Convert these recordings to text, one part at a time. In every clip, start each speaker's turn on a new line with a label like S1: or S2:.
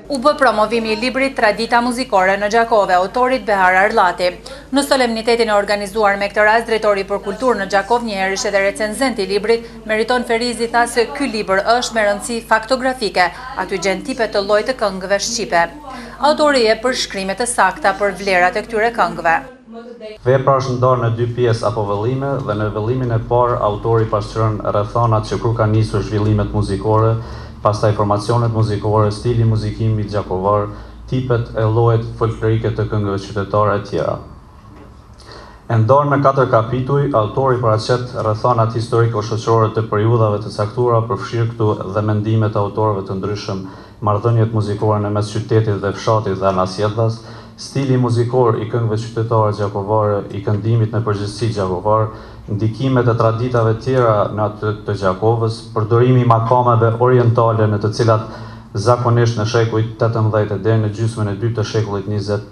S1: U bë promovimi i librit Tradita muzikore në Gjakove, autorit Behar Arllati. Në solemnitetin e organizuar me këtë rast, drejtori për kulturë në Gjakov, njëherësh edhe recenzenti i librit, Meriton Ferizi tha se ky libër është me rëndësi faktografike, aty gjen tipe të llojit të këngëve shqipe. Autori jep përshkrime të sakta për vlerat e këtyre këngëve.
S2: Vepra është ndarë në 2 pjesë apo vëllime dhe në vëllimin e parë autori pasqyron rrethonat që kur ka nisur zhvillimet muzikore, pastaj formacionet muzikore, stili muzikimi gjakovar, tipet e llojet folklorike të këngëve qytetare e tjera. E ndarë me 4 kapituj, autori paraqet rrethonat historiko-shoqërore të periudhave të caktuara, përfshirë këtu dhe mendimet e autorëve të ndryshëm, marrëdhëniet muzikore në mes qytetit dhe fshatit dhe anasjedhas, stili muzikor i këngëve qytetare gjakovare, i këndimit në përgjithësi gjakovar, ndikimet e traditave tjera në atë të Gjakovës, përdorimi i makameve orientale në të cilat zakonisht në shekullit 18 deri në gjysmën e dytë të shekullit 20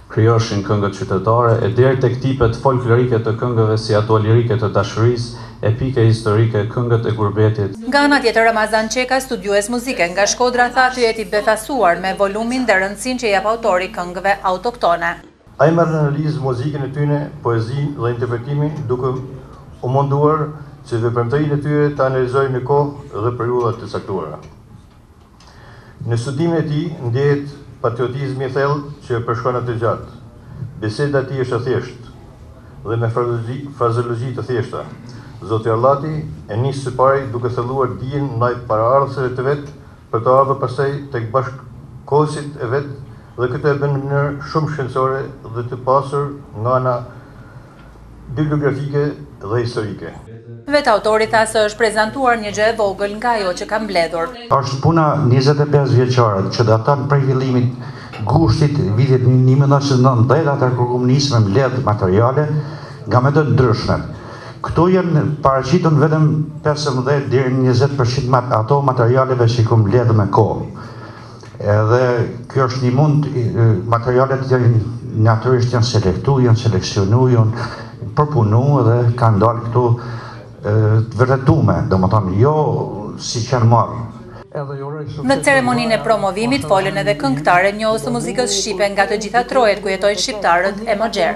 S2: krijoheshin këngët qytetare, e deri tek tipet folklorike të këngëve si ato lirike të dashurisë, epike historike, këngët e gurbetit.
S1: Nga ana tjetër, Ramazan Çeka, studiues muzike nga Shkodra, tha të jetë i befasuar me volumin dhe rëndësinë që jep autori këngëve autoktone.
S3: Ai merr në analizë muzikën e tyre, poezinë dhe interpretimin, duke u munduar që veprimtarinë e tyre ta analizojë në kohë dhe periudha të caktuara. Në studimin e tij ndjehet patriotizmi i thellë që përshkon atë gjatë. Biseda e tij është e thjeshtë dhe me frazeologji të thjeshta. Zoti Arllati e nis së pari duke thelluar dijen ndaj paraardhësve të vet për të ardhur pastaj tek bashkëkohësit e vet, dhe këtë e bën në mënyrë shumë shkencore dhe të pasur nga ana bibliografike dhe historike.
S1: Vetë autori tha se është prezantuar një gjë e vogël nga ajo që ka mbledhur.
S4: Është puna 25 vjeçare që do ata prej fillimit gushtit vitit 1990 ata kur komunizmi mbledh materiale nga më të ndryshme. Këto janë paraqitur vetëm 15 deri në 20% ato materialeve që i mbledh me kohë. Edhe kjo është një mund, materialet natyrisht janë selektu, janë seleksionu, janë përpunu dhe kanë dalë këtu të vërtetume, domethënë jo si që janë marrë.
S1: Në ceremoninë e promovimit folën edhe këngëtarë njohës të muzikës shqipe nga të gjitha trojet ku jetojnë shqiptarët e Moxher.